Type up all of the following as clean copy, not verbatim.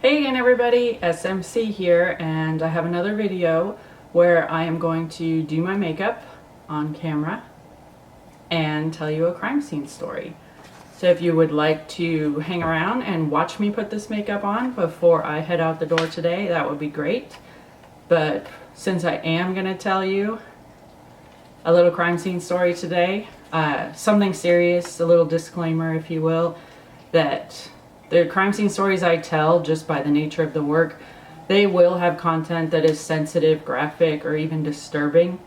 Hey again everybody, SMC here, and I have another video where I am going to do my makeup on camera and tell you a crime scene story. So if you would like to hang around and watch me put this makeup on before I head out the door today, that would be great. But since I am going to tell you a little crime scene story today, something serious, a little disclaimer if you will, that the crime scene stories I tell, just by the nature of the work, they will have content that is sensitive, graphic, or even disturbing.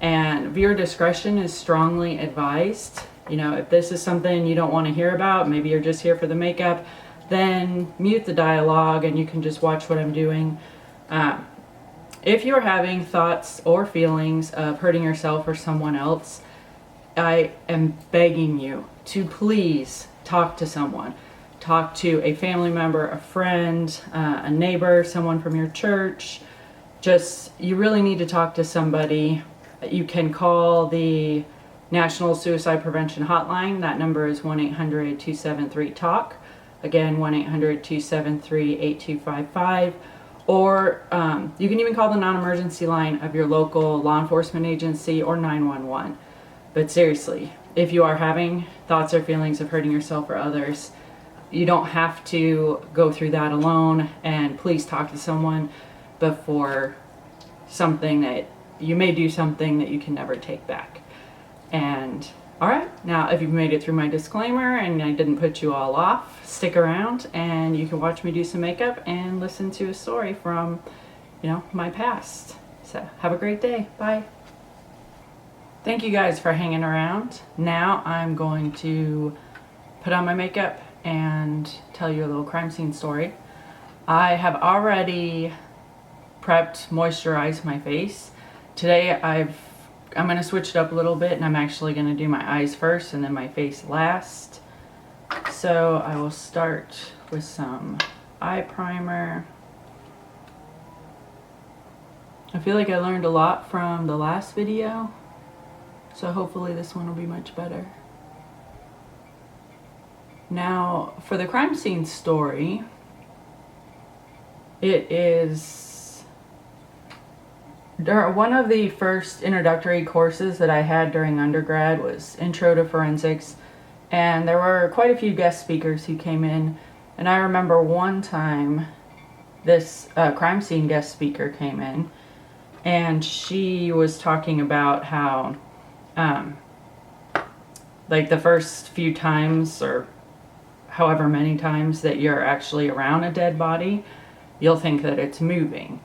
And viewer discretion is strongly advised. You know, if this is something you don't want to hear about, maybe you're just here for the makeup, then mute the dialogue and you can just watch what I'm doing. If you're having thoughts or feelings of hurting yourself or someone else, I am begging you to please talk to someone. Talk to a family member, a friend, a neighbor, someone from your church. You really need to talk to somebody. You can call the National Suicide Prevention Hotline. That number is 1-800-273-TALK. Again, 1-800-273-8255. Or you can even call the non-emergency line of your local law enforcement agency or 911. But seriously, if you are having thoughts or feelings of hurting yourself or others, you don't have to go through that alone, and please talk to someone before you may do something that you can never take back. And alright, now if you've made it through my disclaimer and I didn't put you all off, stick around and you can watch me do some makeup and listen to a story from, my past. So have a great day. Bye. Thank you guys for hanging around. Now I'm going to put on my makeup and tell you a little crime scene story. I have already prepped, moisturized my face. Today I'm going to switch it up a little bit, and I'm actually going to do my eyes first and then my face last. So I will start with some eye primer. I feel like I learned a lot from the last video, so hopefully this one will be much better. Now, for the crime scene story, one of the first introductory courses that I had during undergrad was Intro to Forensics, and there were quite a few guest speakers who came in, and I remember one time this crime scene guest speaker came in, and she was talking about how like the first few times, or however many times that you're actually around a dead body, you'll think that it's moving.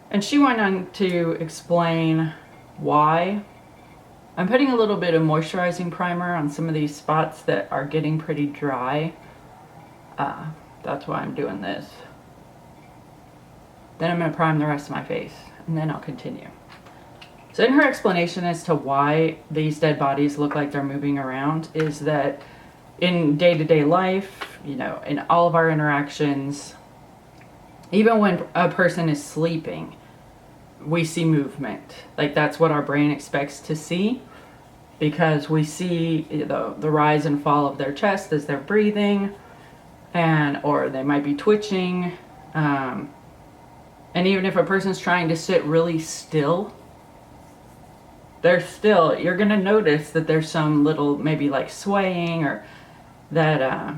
And she went on to explain why. I'm putting a little bit of moisturizing primer on some of these spots that are getting pretty dry. That's why I'm doing this. Then I'm going to prime the rest of my face, and then I'll continue. So in her explanation as to why these dead bodies look like they're moving around is that in day-to-day life, in all of our interactions, even when a person is sleeping, we see movement. Like, that's what our brain expects to see, because we see the rise and fall of their chest as they're breathing, or they might be twitching. And even if a person's trying to sit really still, you're going to notice that there's some little, maybe like swaying, or that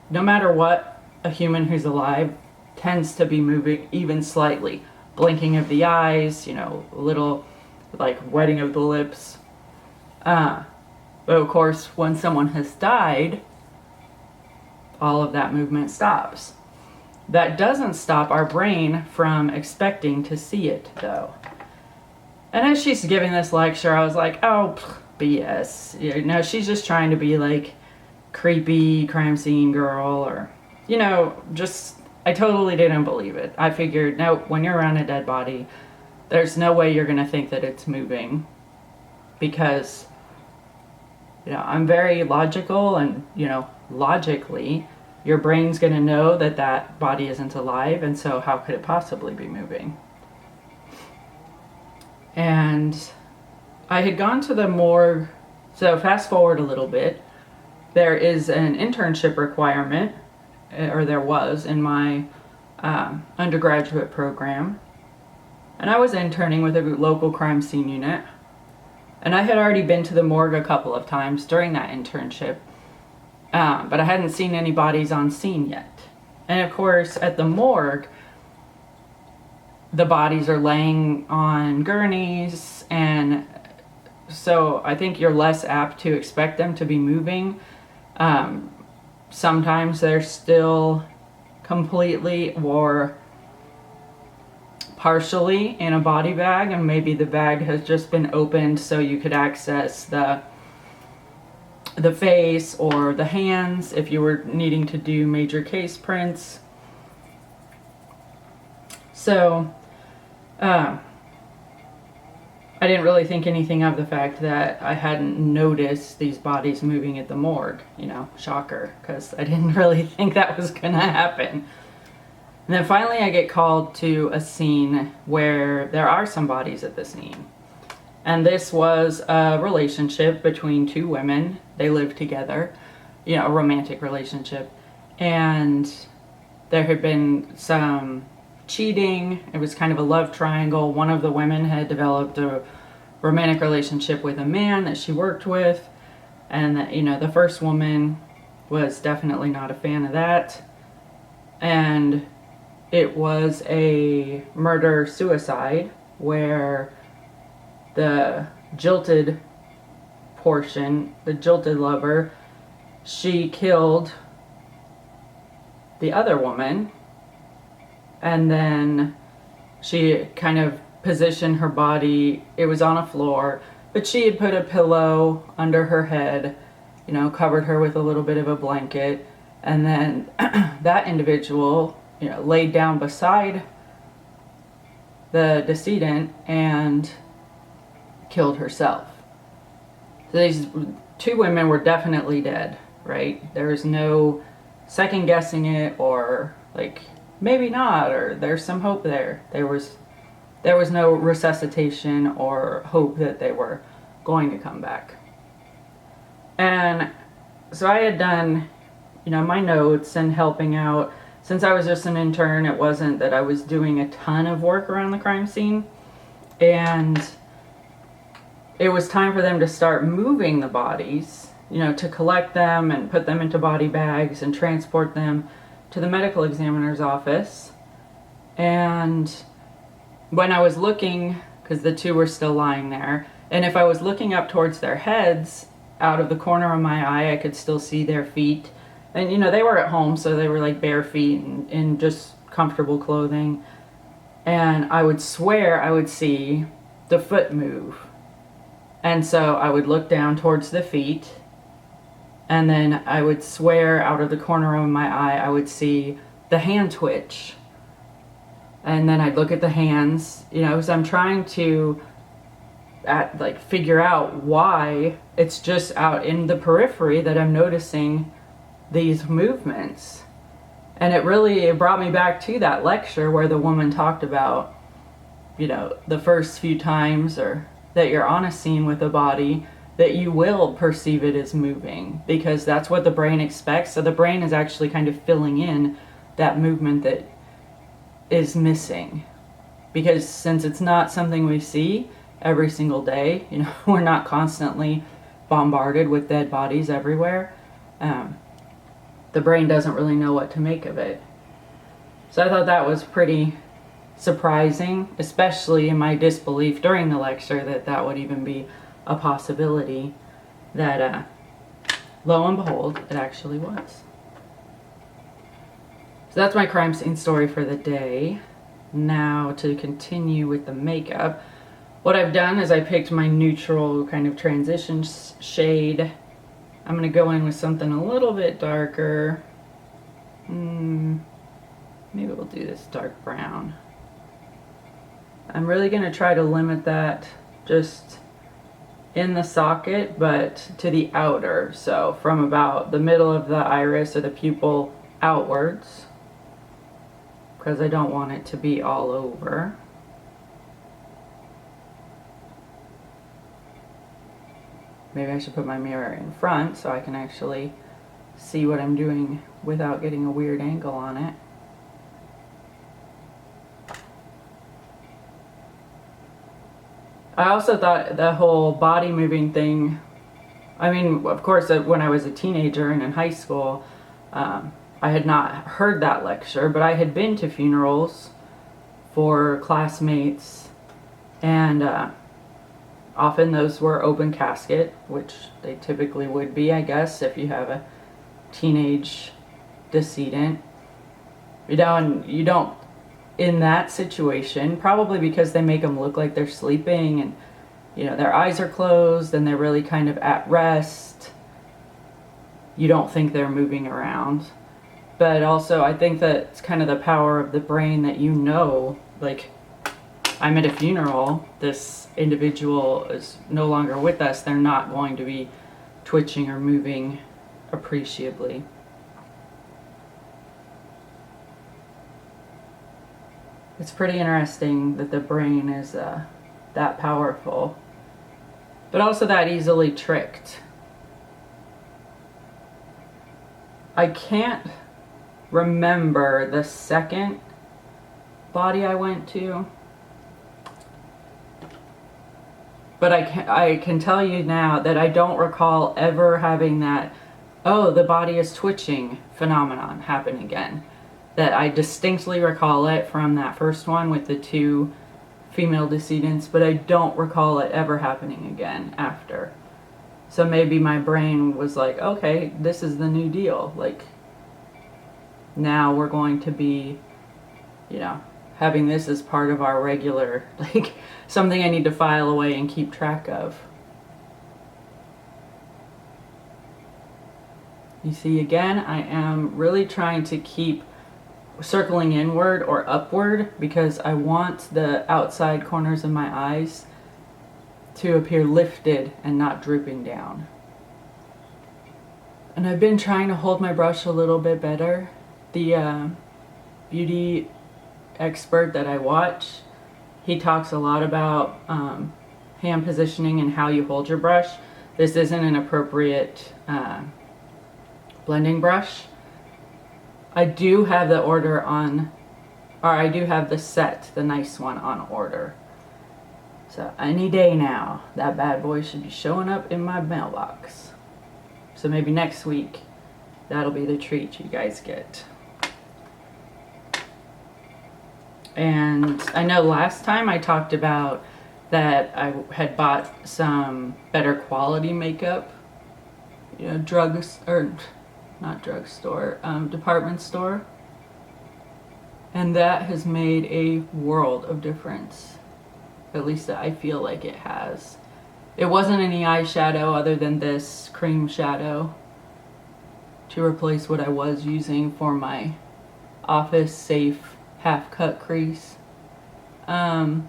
no matter what, a human who's alive tends to be moving even slightly. Blinking of the eyes, little like wetting of the lips. But of course, when someone has died, all of that movement stops. That doesn't stop our brain from expecting to see it, though. And as she's giving this lecture, I was like, oh, BS. She's just trying to be like creepy crime scene girl, or I totally didn't believe it. I figured, no, when you're around a dead body, there's no way you're gonna think that it's moving, because I'm very logical, and logically your brain's gonna know that that body isn't alive, and so how could it possibly be moving? And I had gone to the morgue. So fast forward a little bit, there is an internship requirement or there was in my undergraduate program. And I was interning with a local crime scene unit. And I had already been to the morgue a couple of times during that internship. But I hadn't seen any bodies on scene yet. And of course, at the morgue, the bodies are laying on gurneys, and so I think you're less apt to expect them to be moving. Sometimes they're still completely or partially in a body bag, and maybe the bag has just been opened so you could access the face or the hands if you were needing to do major case prints. So I didn't really think anything of the fact that I hadn't noticed these bodies moving at the morgue, you know, shocker, because I didn't really think that was gonna happen. And then finally I get called to a scene where there are some bodies at the scene. And this was a relationship between two women. They lived together, you know, a romantic relationship. And there had been some cheating. It was kind of a love triangle. One of the women had developed a romantic relationship with a man that she worked with. And, you know, the first woman was definitely not a fan of that. And it was a murder-suicide where the jilted portion, the jilted lover, she killed the other woman, and then she kind of positioned her body, it was on a floor, but she had put a pillow under her head, you know, covered her with a little bit of a blanket, and then that individual, you know, laid down beside the decedent and killed herself. So these two women were definitely dead, right? There was no second guessing it, or like maybe not, or there's some hope there. There was no resuscitation or hope that they were going to come back. And so I had done, you know, my notes and helping out. Since I was just an intern, it wasn't that I was doing a ton of work around the crime scene. And it was time for them to start moving the bodies, you know, to collect them and put them into body bags and transport them to the medical examiner's office. And when I was looking, because the two were still lying there, and if I was looking up towards their heads, out of the corner of my eye, I could still see their feet. And, you know, they were at home, so they were like bare feet and in just comfortable clothing. And I would swear I would see the foot move. And so I would look down towards the feet, and then I would swear out of the corner of my eye I would see the hand twitch. And then I'd look at the hands, you know, because I'm trying to figure out why it's just out in the periphery that I'm noticing these movements. And it brought me back to that lecture where the woman talked about, you know, the first few times or that you're on a scene with a body, that you will perceive it as moving, because that's what the brain expects. So the brain is actually kind of filling in that movement that is missing, because since it's not something we see every single day, you know, we're not constantly bombarded with dead bodies everywhere, the brain doesn't really know what to make of it. So I thought that was pretty surprising, especially in my disbelief during the lecture that would even be a possibility, that lo and behold, it actually was. So that's my crime scene story for the day. Now to continue with the makeup, what I've done is I picked my neutral kind of transition shade. I'm going to go in with something a little bit darker. Maybe we'll do this dark brown. I'm really going to try to limit that just in the socket, but to the outer. So from about the middle of the iris or the pupil outwards, because I don't want it to be all over. Maybe I should put my mirror in front so I can actually see what I'm doing without getting a weird angle on it. I also thought the whole body moving thing, I mean, of course, when I was a teenager and in high school, I had not heard that lecture, but I had been to funerals for classmates, and often those were open casket, which they typically would be, I guess, if you have a teenage decedent. You know, and you don't, in that situation, probably because they make them look like they're sleeping and, you know, their eyes are closed and they're really kind of at rest, you don't think they're moving around. But also, I think that it's kind of the power of the brain that, you know, like, I'm at a funeral, this individual is no longer with us, they're not going to be twitching or moving appreciably. It's pretty interesting that the brain is that powerful, but also that easily tricked. I can't remember the second body I went to, but I can tell you now that I don't recall ever having that, oh, the body is twitching phenomenon happen again. That I distinctly recall it from that first one with the 2 female decedents, but I don't recall it ever happening again after. So maybe my brain was like, okay, this is the new deal. Like, now we're going to be, you know, having this as part of our regular, like, something I need to file away and keep track of. You see, again, I am really trying to keep circling inward or upward because I want the outside corners of my eyes to appear lifted and not drooping down. And I've been trying to hold my brush a little bit better. The beauty expert that I watch, he talks a lot about hand positioning and how you hold your brush. This isn't an appropriate blending brush. I do have the order on, or I do have the set, the nice one, on order. So any day now, that bad boy should be showing up in my mailbox. So maybe next week, that'll be the treat you guys get. And I know last time I talked about that I had bought some better quality makeup, you know, department store. And that has made a world of difference. At least I feel like it has. It wasn't any eyeshadow other than this cream shadow to replace what I was using for my Office Safe half cut crease. But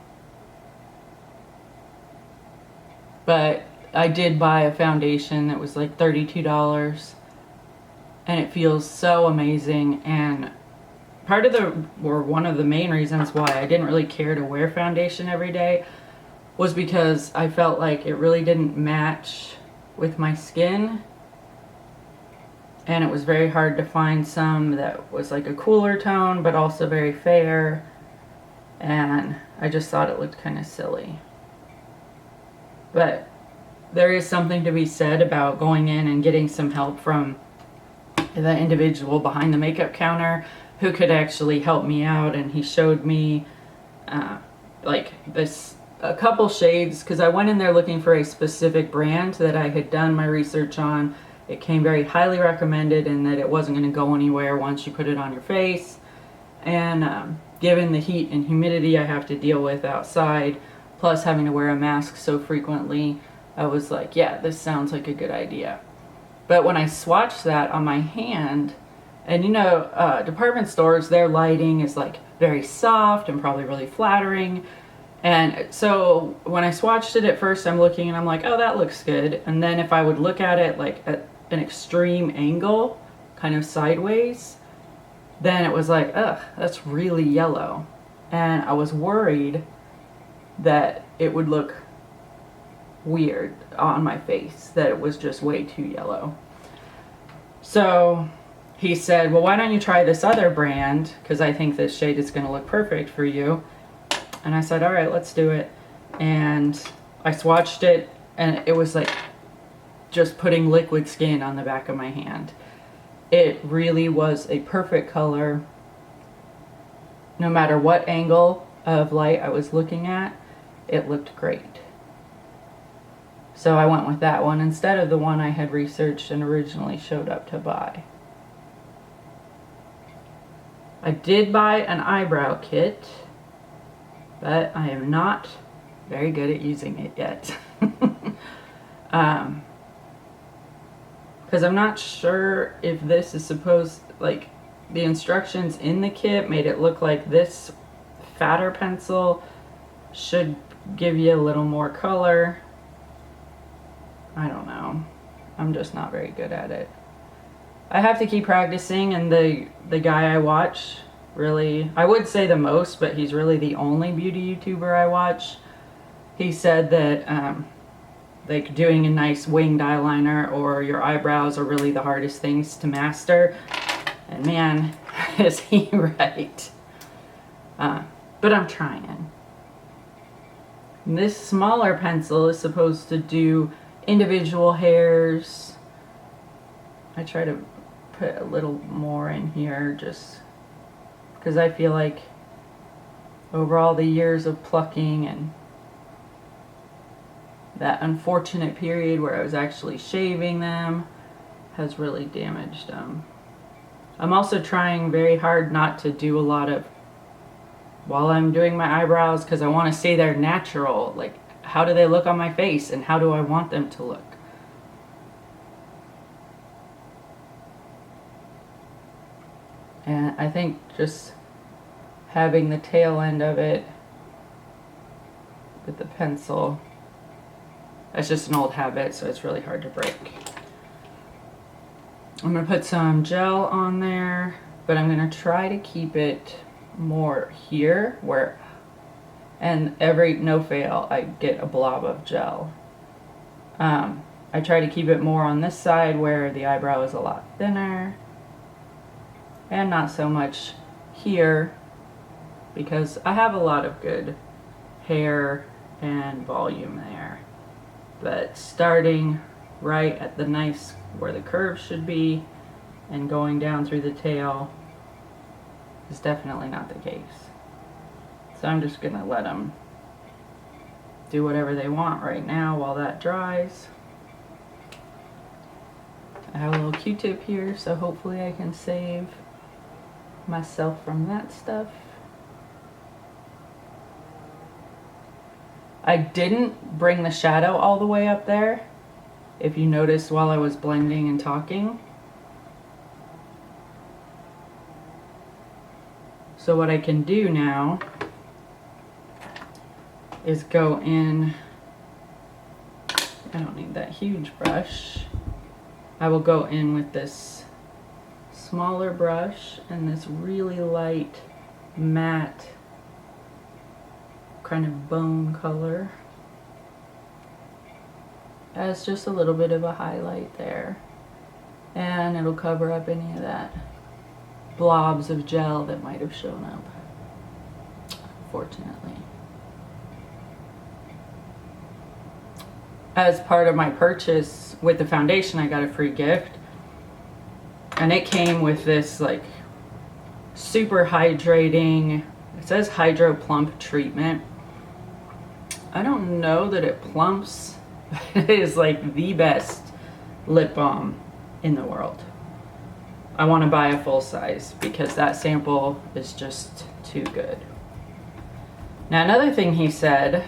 I did buy a foundation that was like $32, and it feels so amazing. And one of the main reasons why I didn't really care to wear foundation every day was because I felt like it really didn't match with my skin, and it was very hard to find some that was like a cooler tone but also very fair, and I just thought it looked kind of silly. But there is something to be said about going in and getting some help from the individual behind the makeup counter who could actually help me out, and he showed me like a couple shades, because I went in there looking for a specific brand that I had done my research on. It came very highly recommended, and that it wasn't going to go anywhere once you put it on your face. And given the heat and humidity I have to deal with outside, plus having to wear a mask so frequently, I was like, yeah, this sounds like a good idea. But when I swatched that on my hand, and you know, department stores, their lighting is like very soft and probably really flattering. And so when I swatched it at first, I'm looking and I'm like, oh, that looks good. And then if I would look at it like at an extreme angle, kind of sideways, then it was like, ugh, that's really yellow. And I was worried that it would look weird on my face, that it was just way too yellow. So he said, well, why don't you try this other brand? Because I think this shade is going to look perfect for you. And I said, all right, let's do it. And I swatched it, and it was like just putting liquid skin on the back of my hand. It really was a perfect color. No matter what angle of light I was looking at, it looked great. So I went with that one instead of the one I had researched and originally showed up to buy. I did buy an eyebrow kit, but I am not very good at using it yet. Because I'm not sure if this is supposed, like, the instructions in the kit made it look like this fatter pencil should give you a little more color. I don't know. I'm just not very good at it. I have to keep practicing, and the guy I watch, really, I would say the most, but he's really the only beauty YouTuber I watch. He said that like doing a nice winged eyeliner or your eyebrows are really the hardest things to master. And man, is he right. But I'm trying. This smaller pencil is supposed to do individual hairs. I try to put a little more in here just because I feel like over all the years of plucking and that unfortunate period where I was actually shaving them has really damaged them. I'm also trying very hard not to do a lot of while I'm doing my eyebrows, because I want to say they're natural. Like, how do they look on my face and how do I want them to look? And I think just having the tail end of it with the pencil, that's just an old habit, so it's really hard to break. I'm going to put some gel on there, but I'm going to try to keep it more here, where, and no fail, I get a blob of gel. I try to keep it more on this side where the eyebrow is a lot thinner, and not so much here, because I have a lot of good hair and volume there. But starting right at the nice where the curve should be and going down through the tail is definitely not the case. So I'm just gonna let them do whatever they want right now while that dries. I have a little Q-tip here, so hopefully I can save myself from that stuff. I didn't bring the shadow all the way up there, if you noticed while I was blending and talking. So what I can do now is go in, I don't need that huge brush. I will go in with this smaller brush and this really light matte kind of bone color as just a little bit of a highlight there, and it'll cover up any of that blobs of gel that might have shown up, fortunately. As part of my purchase with the foundation, I got a free gift, and it came with this like super hydrating, it says Hydro Plump treatment. I don't know that it plumps, but it is like the best lip balm in the world. I want to buy a full size because that sample is just too good. Now another thing he said,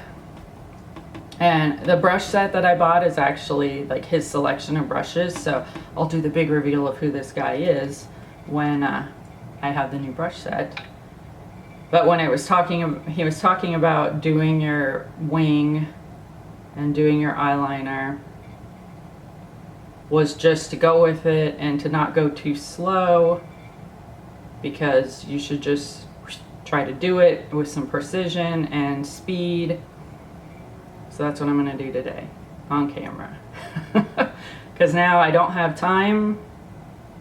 and the brush set that I bought is actually like his selection of brushes, so I'll do the big reveal of who this guy is when I have the new brush set. But when he was talking about doing your wing and doing your eyeliner, was just to go with it and to not go too slow, because you should just try to do it with some precision and speed. So that's what I'm going to do today on camera. Because now I don't have time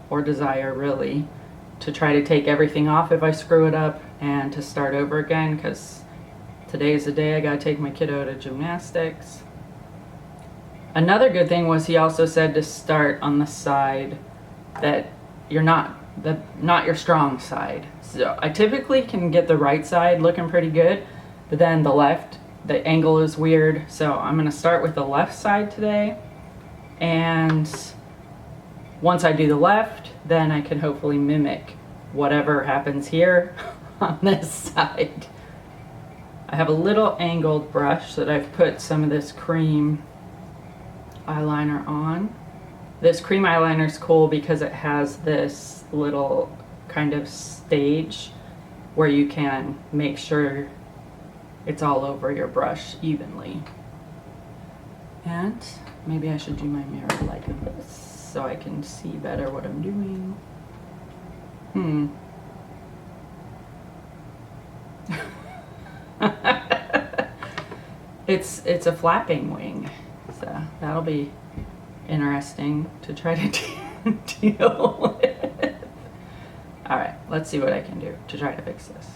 or desire really to try to take everything off if I screw it up and to start over again, because today is the day I gotta take my kiddo to gymnastics. Another good thing was he also said to start on the side that you're not your strong side. So I typically can get the right side looking pretty good, but then the left, the angle is weird. So I'm gonna start with the left side today, and once I do the left, then I can hopefully mimic whatever happens here on this side. I have a little angled brush that I've put some of this cream eyeliner on. This cream eyeliner is cool because it has this little kind of stage where you can make sure it's all over your brush evenly. And maybe I should do my mirror like this so I can see better what I'm doing. It's a flapping wing, so that'll be interesting to try to deal with. All right, let's see what I can do to try to fix this.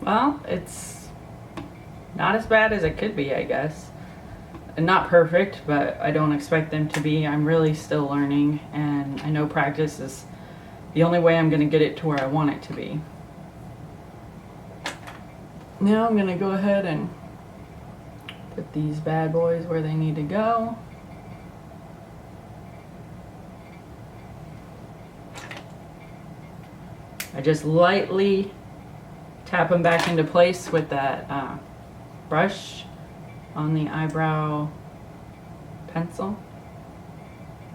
Well, it's not as bad as it could be, I guess. Not perfect, but I don't expect them to be. I'm really still learning, and I know practice is the only way I'm going to get it to where I want it to be. Now I'm going to go ahead and put these bad boys where they need to go. I just lightly tap them back into place with that brush on the eyebrow pencil.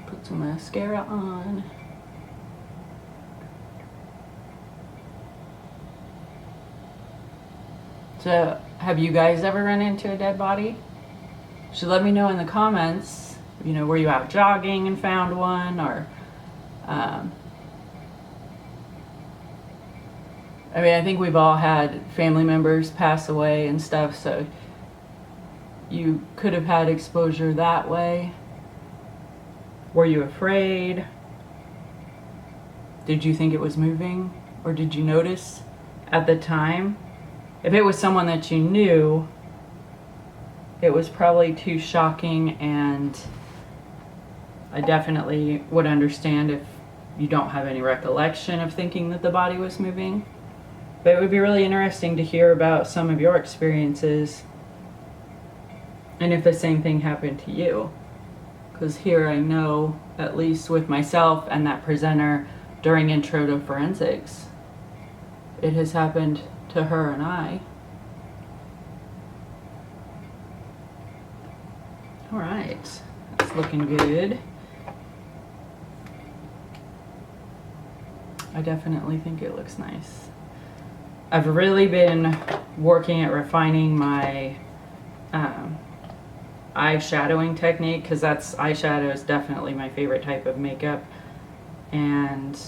Put some mascara on. So, have you guys ever run into a dead body? You should let me know in the comments. You know, were you out jogging and found one, or I mean, I think we've all had family members pass away and stuff, so you could have had exposure that way. Were you afraid? Did you think it was moving? Or did you notice at the time? If it was someone that you knew, it was probably too shocking, and I definitely would understand if you don't have any recollection of thinking that the body was moving. But it would be really interesting to hear about some of your experiences and if the same thing happened to you. Because here I know, at least with myself and that presenter during Intro to Forensics, it has happened to her and I. All right, that's looking good. I definitely think it looks nice. I've really been working at refining my eyeshadowing technique, because eyeshadow is definitely my favorite type of makeup, and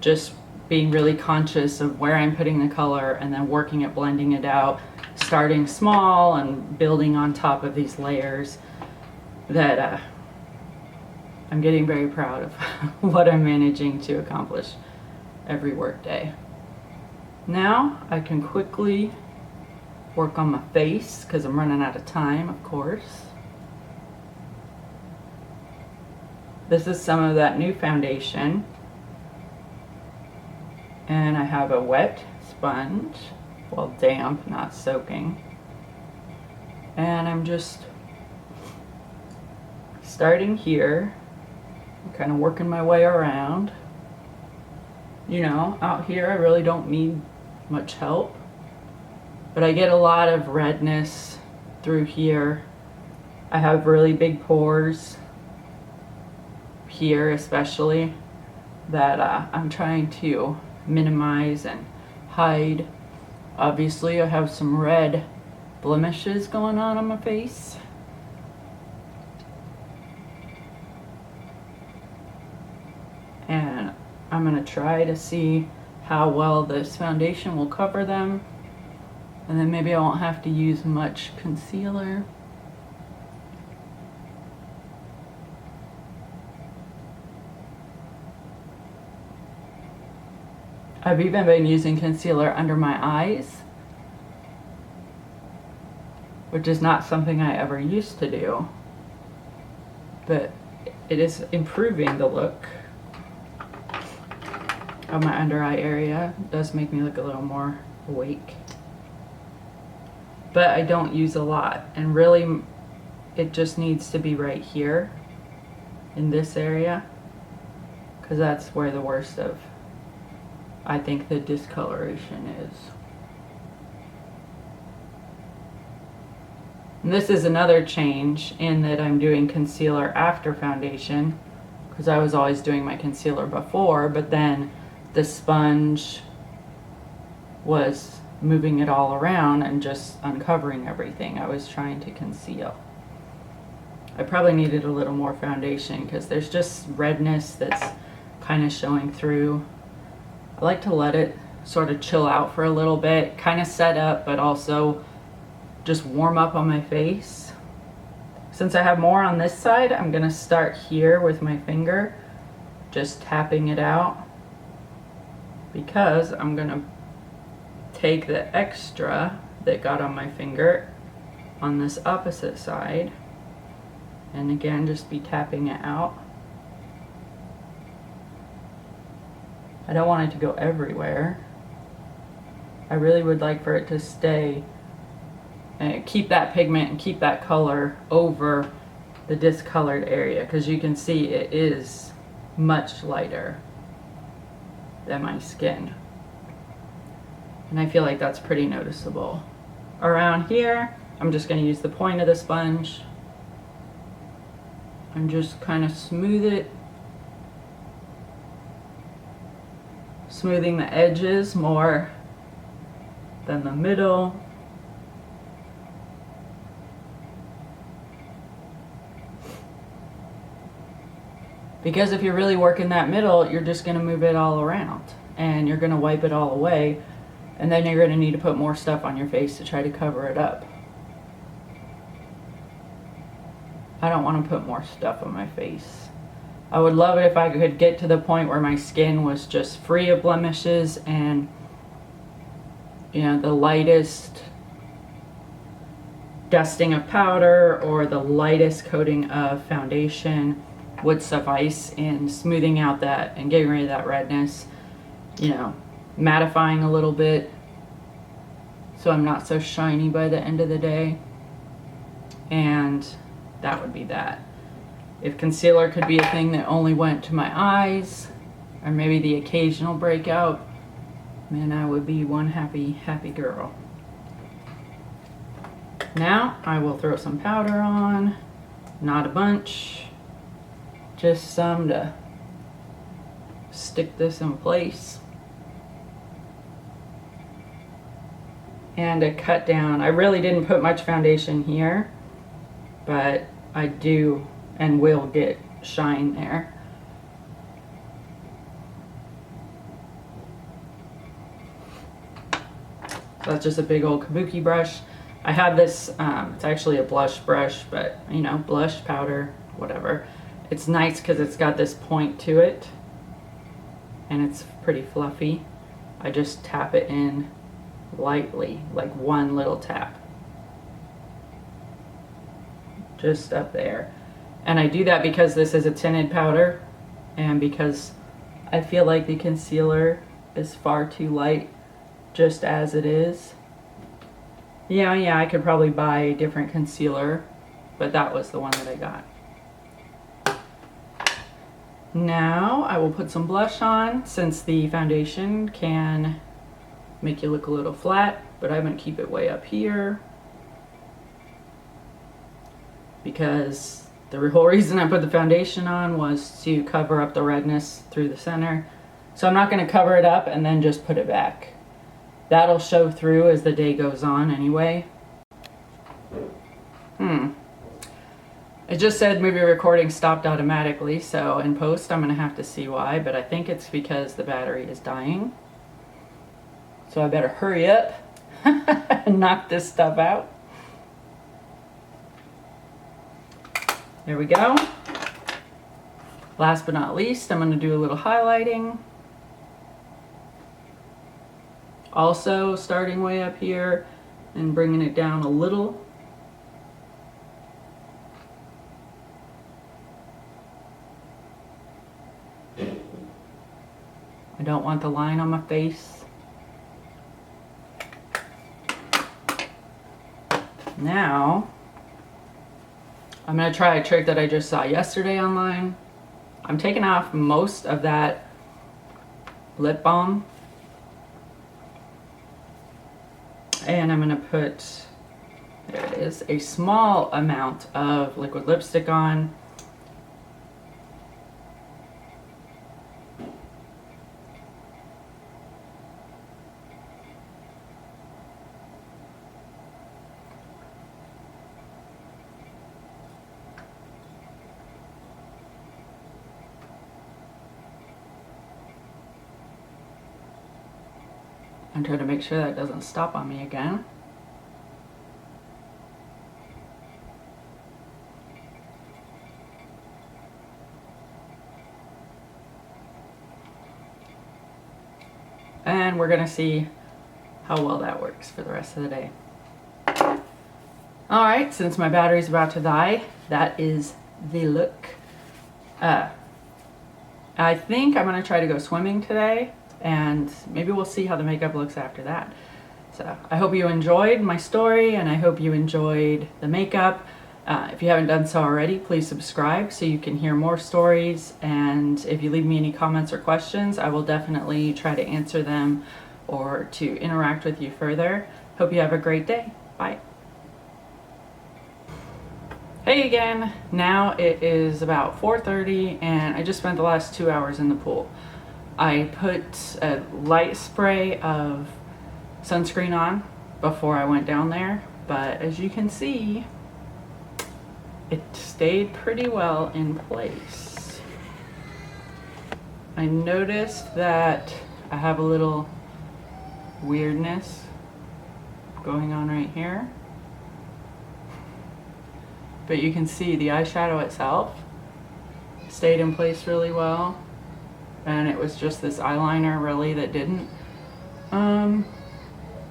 just being really conscious of where I'm putting the color and then working at blending it out, starting small and building on top of these layers. That I'm getting very proud of what I'm managing to accomplish every work day. Now I can quickly work on my face because I'm running out of time, of course. This is some of that new foundation, and I have a wet sponge, well, damp, not soaking, and I'm just starting here, kind of working my way around. You know, out here I really don't need much help, but I get a lot of redness through here. I have really big pores here especially that I'm trying to minimize and hide. Obviously I have some red blemishes going on my face. And I'm going to try to see how well this foundation will cover them. And then maybe I won't have to use much concealer. I've even been using concealer under my eyes, which is not something I ever used to do. But it is improving the look of my under eye area. It does make me look a little more awake. But I don't use a lot, and really it just needs to be right here in this area, because that's where the worst of, I think, the discoloration is. And this is another change in that I'm doing concealer after foundation, because I was always doing my concealer before, but then the sponge was moving it all around and just uncovering everything I was trying to conceal. I probably needed a little more foundation because there's just redness that's kind of showing through. I like to let it sort of chill out for a little bit, kind of set up, but also just warm up on my face. Since I have more on this side, I'm gonna start here with my finger, just tapping it out, because I'm gonna take the extra that got on my finger on this opposite side, and again just be tapping it out. I don't want it to go everywhere. I really would like for it to stay and keep that pigment and keep that color over the discolored area, because you can see it is much lighter than my skin. And I feel like that's pretty noticeable. Around here, I'm just going to use the point of the sponge and just kind of smooth it. Smoothing the edges more than the middle. Because if you're really working that middle, you're just going to move it all around and you're going to wipe it all away. And then you're going to need to put more stuff on your face to try to cover it up. I don't want to put more stuff on my face. I would love it if I could get to the point where my skin was just free of blemishes and, you know, the lightest dusting of powder or the lightest coating of foundation would suffice in smoothing out that and getting rid of that redness, you know, mattifying a little bit so I'm not so shiny by the end of the day. And that would be that. If concealer could be a thing that only went to my eyes or maybe the occasional breakout, man, I would be one happy girl. Now I will throw some powder on, not a bunch, just some to stick this in place. And to cut down, I really didn't put much foundation here, but I do and will get shine there. So that's just a big old kabuki brush. I have this, it's actually a blush brush, but you know, blush, powder, whatever. It's nice because it's got this point to it and it's pretty fluffy. I just tap it in lightly, like one little tap. Just up there. And I do that because this is a tinted powder and because I feel like the concealer is far too light just as it is. Yeah, I could probably buy a different concealer, but that was the one that I got. Now I will put some blush on, since the foundation can make you look a little flat, but I'm going to keep it way up here because the whole reason I put the foundation on was to cover up the redness through the center. So I'm not going to cover it up and then just put it back. That'll show through as the day goes on anyway. It It just said movie recording stopped automatically, so in post I'm going to have to see why, but I think it's because the battery is dying. So I better hurry up and knock this stuff out. There we go. Last but not least, I'm going to do a little highlighting. Also starting way up here and bringing it down a little. I don't want the line on my face. Now, I'm going to try a trick that I just saw yesterday online. I'm taking off most of that lip balm. And I'm going to put, there it is, a small amount of liquid lipstick on. I'm trying to make sure that doesn't stop on me again. And we're gonna see how well that works for the rest of the day. Alright, since my battery's about to die, that is the look. I think I'm gonna try to go swimming today, and maybe we'll see how the makeup looks after that. So I hope you enjoyed my story, and I hope you enjoyed the makeup. If you haven't done so already, please subscribe so you can hear more stories, and if you leave me any comments or questions, I will definitely try to answer them or to interact with you further. Hope you have a great day. Bye. Hey again. Now it is about 4:30 and I just spent the last 2 hours in the pool. I put a light spray of sunscreen on before I went down there, but as you can see, it stayed pretty well in place. I noticed that I have a little weirdness going on right here, but you can see the eyeshadow itself stayed in place really well, and it was just this eyeliner really that didn't.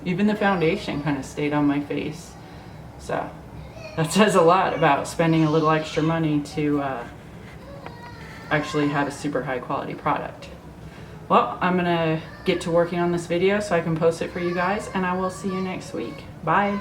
Even the foundation kind of stayed on my face, so that says a lot about spending a little extra money to actually have a super high quality product. Well, I'm gonna get to working on this video so I can post it for you guys, and I will see you next week. Bye.